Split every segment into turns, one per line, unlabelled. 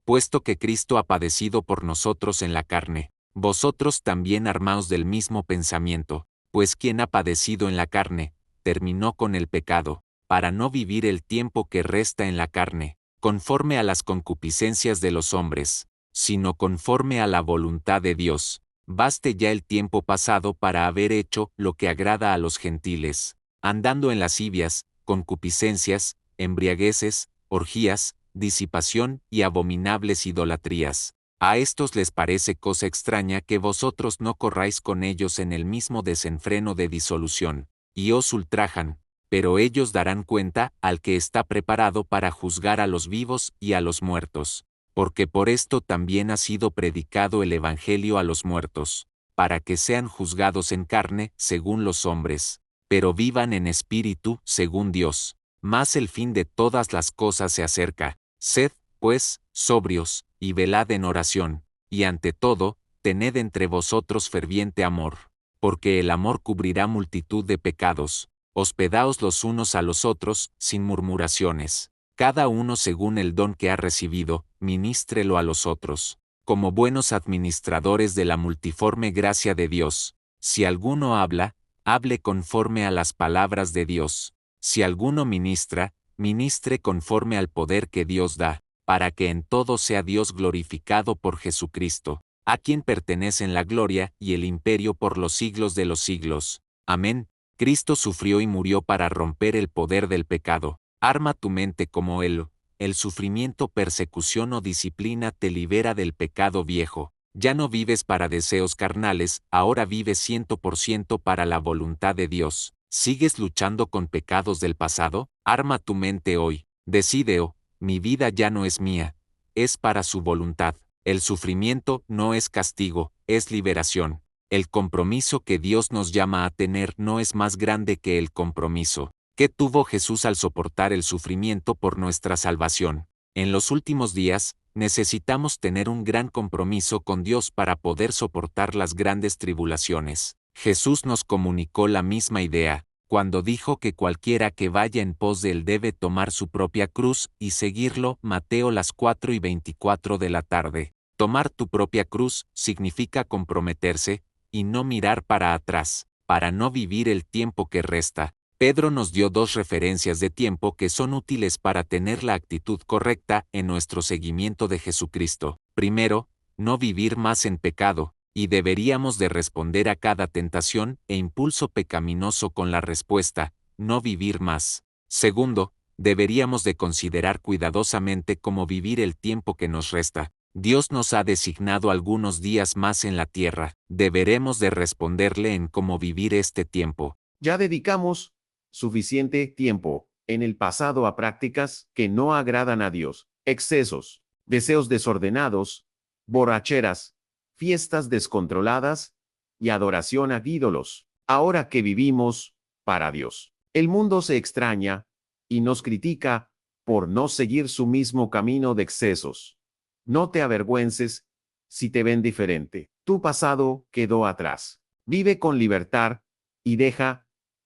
puesto que Cristo ha padecido por nosotros en la carne, vosotros también armaos del mismo pensamiento, pues quien ha padecido en la carne, terminó con el pecado, para no vivir el tiempo que resta en la carne, conforme a las concupiscencias de los hombres, sino conforme a la voluntad de Dios. Baste ya el tiempo pasado para haber hecho lo que agrada a los gentiles, andando en lascivias, concupiscencias, embriagueces, orgías, disipación y abominables idolatrías. A estos les parece cosa extraña que vosotros no corráis con ellos en el mismo desenfreno de disolución, y os ultrajan, pero ellos darán cuenta al que está preparado para juzgar a los vivos y a los muertos, porque por esto también ha sido predicado el Evangelio a los muertos, para que sean juzgados en carne según los hombres, pero vivan en espíritu según Dios. Mas el fin de todas las cosas se acerca. Sed, pues, sobrios, y velad en oración, y ante todo, tened entre vosotros ferviente amor, porque el amor cubrirá multitud de pecados. Hospedaos los unos a los otros, sin murmuraciones. Cada uno según el don que ha recibido, ministrelo a los otros, como buenos administradores de la multiforme gracia de Dios. Si alguno habla, hable conforme a las palabras de Dios. Si alguno ministra, ministre conforme al poder que Dios da, para que en todo sea Dios glorificado por Jesucristo, a quien pertenecen la gloria y el imperio por los siglos de los siglos. Amén. Cristo sufrió y murió para romper el poder del pecado. Arma tu mente como Él. El sufrimiento, persecución o disciplina te libera del pecado viejo. Ya no vives para deseos carnales, ahora vives 100% para la voluntad de Dios. ¿Sigues luchando con pecados del pasado? Arma tu mente hoy. Decide, oh, mi vida ya no es mía, es para su voluntad. El sufrimiento no es castigo, es liberación. El compromiso que Dios nos llama a tener no es más grande que el compromiso que tuvo Jesús al soportar el sufrimiento por nuestra salvación. En los últimos días, necesitamos tener un gran compromiso con Dios para poder soportar las grandes tribulaciones. Jesús nos comunicó la misma idea, cuando dijo que cualquiera que vaya en pos de él debe tomar su propia cruz y seguirlo. Mateo las 4:24 de la tarde. Tomar tu propia cruz significa comprometerse, y no mirar para atrás, para no vivir el tiempo que resta. Pedro nos dio dos referencias de tiempo que son útiles para tener la actitud correcta en nuestro seguimiento de Jesucristo. Primero, no vivir más en pecado, y deberíamos de responder a cada tentación e impulso pecaminoso con la respuesta, no vivir más. Segundo, deberíamos de considerar cuidadosamente cómo vivir el tiempo que nos resta. Dios nos ha designado algunos días más en la tierra, deberemos de responderle en cómo vivir este tiempo.
Ya dedicamos suficiente tiempo en el pasado a prácticas que no agradan a Dios, excesos, deseos desordenados, borracheras, fiestas descontroladas y adoración a ídolos. Ahora que vivimos para Dios, el mundo se extraña y nos critica por no seguir su mismo camino de excesos. No te avergüences si te ven diferente. Tu pasado quedó atrás. Vive con libertad y deja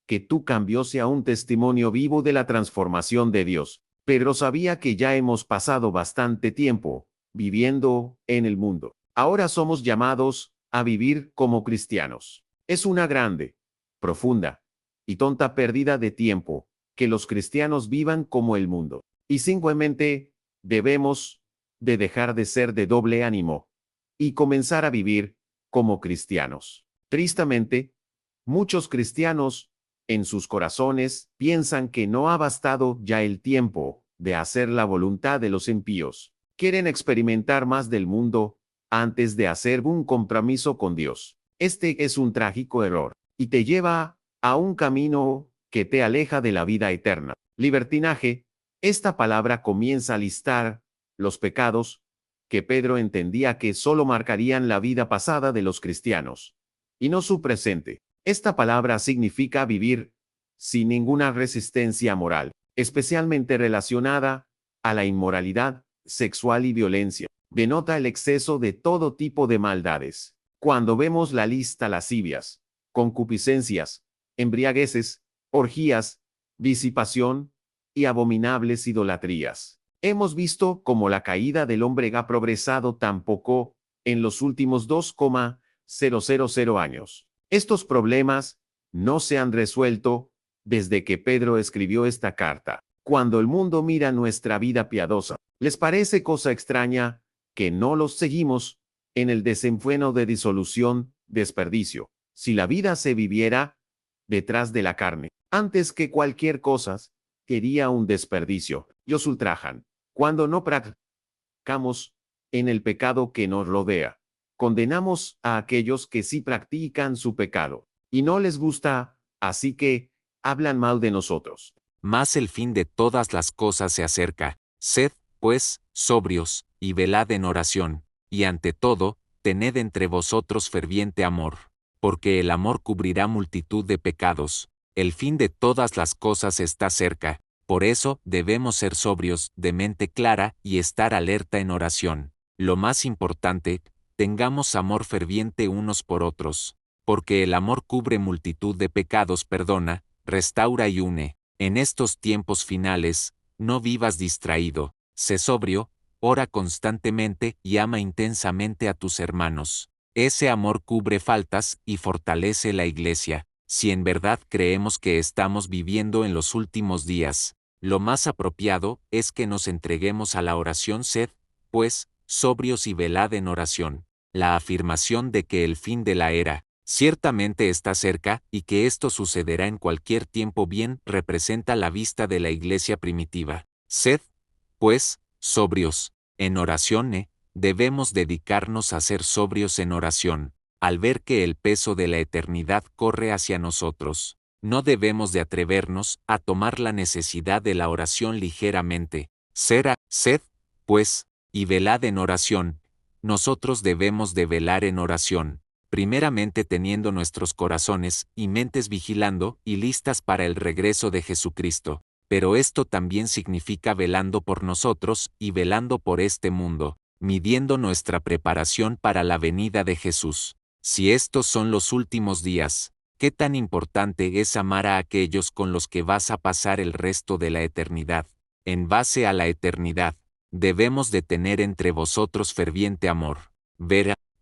que tu cambio sea un testimonio vivo de la transformación de Dios. Pedro sabía que ya hemos pasado bastante tiempo viviendo en el mundo. Ahora somos llamados a vivir como cristianos. Es una grande, profunda y tonta pérdida de tiempo que los cristianos vivan como el mundo. Y simplemente debemos de dejar de ser de doble ánimo y comenzar a vivir como cristianos. Tristemente, muchos cristianos en sus corazones piensan que no ha bastado ya el tiempo de hacer la voluntad de los impíos. Quieren experimentar más del mundo antes de hacer un compromiso con Dios. Este es un trágico error y te lleva a un camino que te aleja de la vida eterna. Libertinaje. Esta palabra comienza a listar los pecados que Pedro entendía que solo marcarían la vida pasada de los cristianos y no su presente. Esta palabra significa vivir sin ninguna resistencia moral, especialmente relacionada a la inmoralidad sexual y violencia. Denota el exceso de todo tipo de maldades. Cuando vemos la lista: lascivias, concupiscencias, embriagueces, orgías, disipación y abominables idolatrías. Hemos visto cómo la caída del hombre ha progresado tan poco en los últimos 2,000 años. Estos problemas no se han resuelto desde que Pedro escribió esta carta. Cuando el mundo mira nuestra vida piadosa, les parece cosa extraña que no los seguimos en el desenfreno de disolución, desperdicio. Si la vida se viviera detrás de la carne, antes que cualquier cosa, quería un desperdicio. Ellos ultrajan. Cuando no practicamos en el pecado que nos rodea, condenamos a aquellos que sí practican su pecado, y no les gusta, así que hablan mal de nosotros.
Mas el fin de todas las cosas se acerca. Sed, pues, sobrios, y velad en oración, y ante todo, tened entre vosotros ferviente amor, porque el amor cubrirá multitud de pecados. El fin de todas las cosas está cerca, por eso debemos ser sobrios, de mente clara, y estar alerta en oración. Lo más importante, tengamos amor ferviente unos por otros, porque el amor cubre multitud de pecados, perdona, restaura y une. En estos tiempos finales, no vivas distraído, sé sobrio, ora constantemente y ama intensamente a tus hermanos. Ese amor cubre faltas y fortalece la iglesia. Si en verdad creemos que estamos viviendo en los últimos días, lo más apropiado es que nos entreguemos a la oración. Sed, pues, sobrios y velad en oración. La afirmación de que el fin de la era ciertamente está cerca, y que esto sucederá en cualquier tiempo bien representa la vista de la iglesia primitiva. Sed, pues, sobrios, en oración. Debemos dedicarnos a ser sobrios en oración, al ver que el peso de la eternidad corre hacia nosotros. No debemos de atrevernos a tomar la necesidad de la oración ligeramente. Sed, pues, y velad en oración. Nosotros debemos de velar en oración, primeramente teniendo nuestros corazones y mentes vigilando y listas para el regreso de Jesucristo. Pero esto también significa velando por nosotros y velando por este mundo, midiendo nuestra preparación para la venida de Jesús. Si estos son los últimos días, ¿qué tan importante es amar a aquellos con los que vas a pasar el resto de la eternidad? En base a la eternidad, debemos de tener entre vosotros ferviente amor.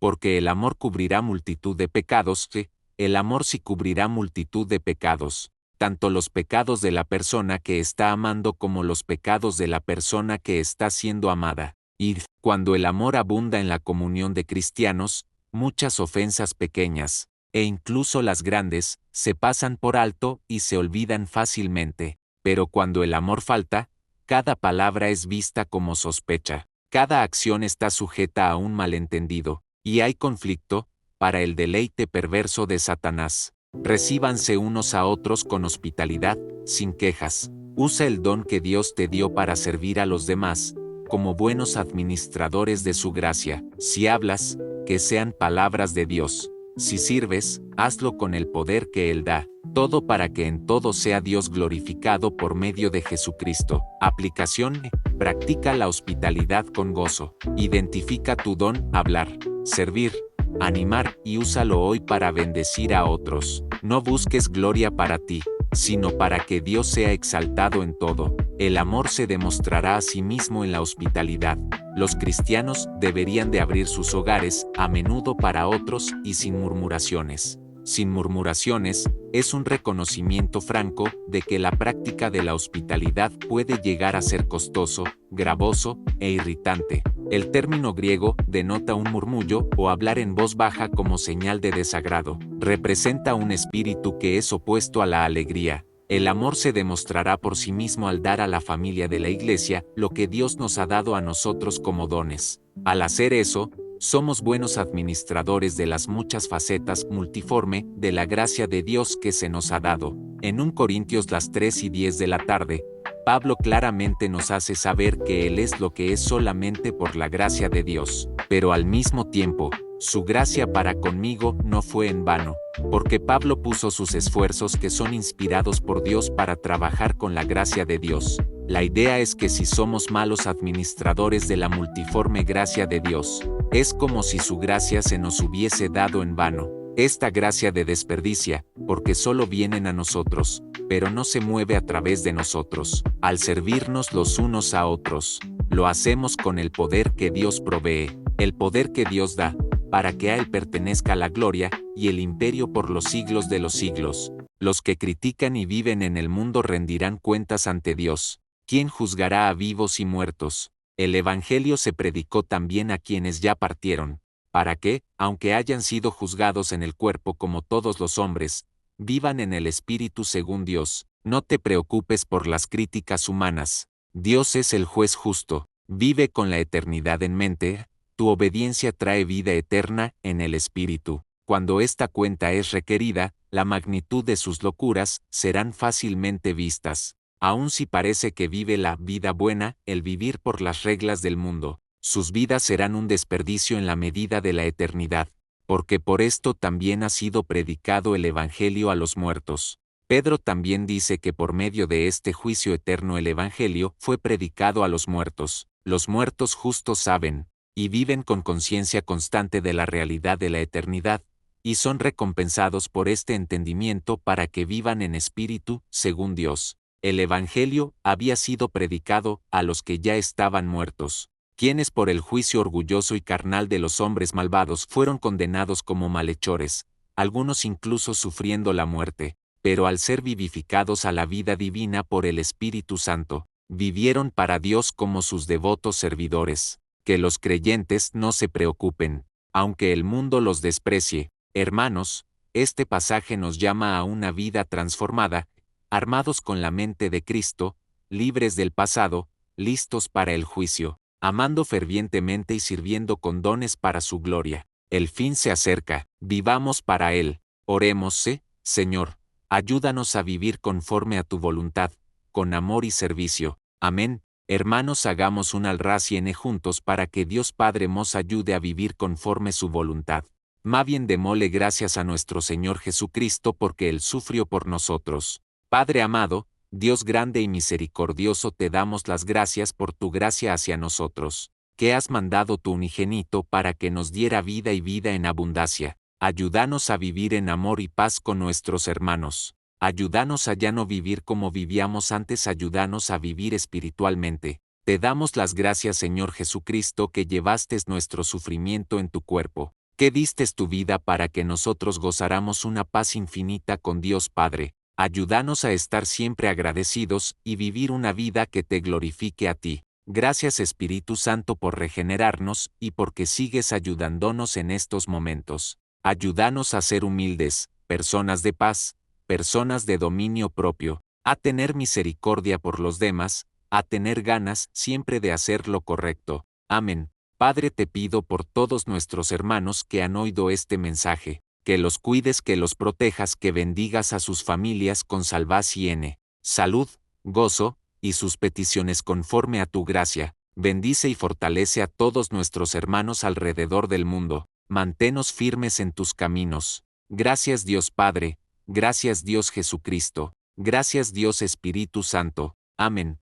Porque el amor cubrirá multitud de pecados. El amor sí cubrirá multitud de pecados, tanto los pecados de la persona que está amando como los pecados de la persona que está siendo amada. Y, cuando el amor abunda en la comunión de cristianos, muchas ofensas pequeñas, e incluso las grandes, se pasan por alto y se olvidan fácilmente. Pero cuando el amor falta, cada palabra es vista como sospecha, cada acción está sujeta a un malentendido, y hay conflicto, para el deleite perverso de Satanás. Recíbanse unos a otros con hospitalidad, sin quejas. Usa el don que Dios te dio para servir a los demás, como buenos administradores de su gracia. Si hablas, que sean palabras de Dios. Si sirves, hazlo con el poder que Él da. Todo para que en todo sea Dios glorificado por medio de Jesucristo. Aplicación: practica la hospitalidad con gozo. Identifica tu don: hablar, servir, animar, y úsalo hoy para bendecir a otros. No busques gloria para ti, sino para que Dios sea exaltado en todo. El amor se demostrará a sí mismo en la hospitalidad. Los cristianos deberían de abrir sus hogares a menudo para otros y sin murmuraciones. Sin murmuraciones es un reconocimiento franco de que la práctica de la hospitalidad puede llegar a ser costoso, gravoso e irritante. El término griego denota un murmullo o hablar en voz baja como señal de desagrado. Representa un espíritu que es opuesto a la alegría. El amor se demostrará por sí mismo al dar a la familia de la iglesia lo que Dios nos ha dado a nosotros como dones. Al hacer eso, somos buenos administradores de las muchas facetas multiforme de la gracia de Dios que se nos ha dado. En 1 Corintios 3:10 de la tarde, Pablo claramente nos hace saber que Él es lo que es solamente por la gracia de Dios, pero al mismo tiempo, su gracia para conmigo no fue en vano, porque Pablo puso sus esfuerzos que son inspirados por Dios para trabajar con la gracia de Dios. La idea es que si somos malos administradores de la multiforme gracia de Dios, es como si su gracia se nos hubiese dado en vano. Esta gracia de desperdicia, porque solo vienen a nosotros, pero no se mueve a través de nosotros, al servirnos los unos a otros. Lo hacemos con el poder que Dios provee, el poder que Dios da, para que a Él pertenezca la gloria y el imperio por los siglos de los siglos. Los que critican y viven en el mundo rendirán cuentas ante Dios, quien juzgará a vivos y muertos. El Evangelio se predicó también a quienes ya partieron, para que, aunque hayan sido juzgados en el cuerpo como todos los hombres, vivan en el Espíritu según Dios. No te preocupes por las críticas humanas. Dios es el juez justo. Vive con la eternidad en mente. Tu obediencia trae vida eterna en el Espíritu. Cuando esta cuenta es requerida, la magnitud de sus locuras serán fácilmente vistas. Aun si parece que vive la vida buena, el vivir por las reglas del mundo, sus vidas serán un desperdicio en la medida de la eternidad, porque por esto también ha sido predicado el Evangelio a los muertos. Pedro también dice que por medio de este juicio eterno el Evangelio fue predicado a los muertos. Los muertos justos saben, y viven con conciencia constante de la realidad de la eternidad, y son recompensados por este entendimiento para que vivan en espíritu, según Dios. El Evangelio había sido predicado a los que ya estaban muertos, quienes por el juicio orgulloso y carnal de los hombres malvados fueron condenados como malhechores, algunos incluso sufriendo la muerte, pero al ser vivificados a la vida divina por el Espíritu Santo, vivieron para Dios como sus devotos servidores. Que los creyentes no se preocupen, aunque el mundo los desprecie. Hermanos, este pasaje nos llama a una vida transformada, armados con la mente de Cristo, libres del pasado, listos para el juicio, amando fervientemente y sirviendo con dones para su gloria. El fin se acerca, vivamos para Él. Oremos, Señor, ayúdanos a vivir conforme a tu voluntad, con amor y servicio. Amén. Hermanos, hagamos un alraciene juntos para que Dios Padre nos ayude a vivir conforme su voluntad. Más bien démosle gracias a nuestro Señor Jesucristo porque Él sufrió por nosotros. Padre amado, Dios grande y misericordioso, te damos las gracias por tu gracia hacia nosotros, que has mandado tu unigénito para que nos diera vida y vida en abundancia. Ayúdanos a vivir en amor y paz con nuestros hermanos. Ayúdanos a ya no vivir como vivíamos antes, ayúdanos a vivir espiritualmente. Te damos las gracias, Señor Jesucristo, que llevaste nuestro sufrimiento en tu cuerpo, que diste tu vida para que nosotros gozáramos una paz infinita con Dios Padre. Ayúdanos a estar siempre agradecidos y vivir una vida que te glorifique a ti. Gracias, Espíritu Santo, por regenerarnos y porque sigues ayudándonos en estos momentos. Ayúdanos a ser humildes, personas de paz, personas de dominio propio, a tener misericordia por los demás, a tener ganas siempre de hacer lo correcto. Amén. Padre, te pido por todos nuestros hermanos que han oído este mensaje, que los cuides, que los protejas, que bendigas a sus familias con salvación, salud, gozo, y sus peticiones conforme a tu gracia. Bendice y fortalece a todos nuestros hermanos alrededor del mundo. Manténnos firmes en tus caminos. Gracias Dios Padre. Gracias Dios Jesucristo, gracias Dios Espíritu Santo. Amén.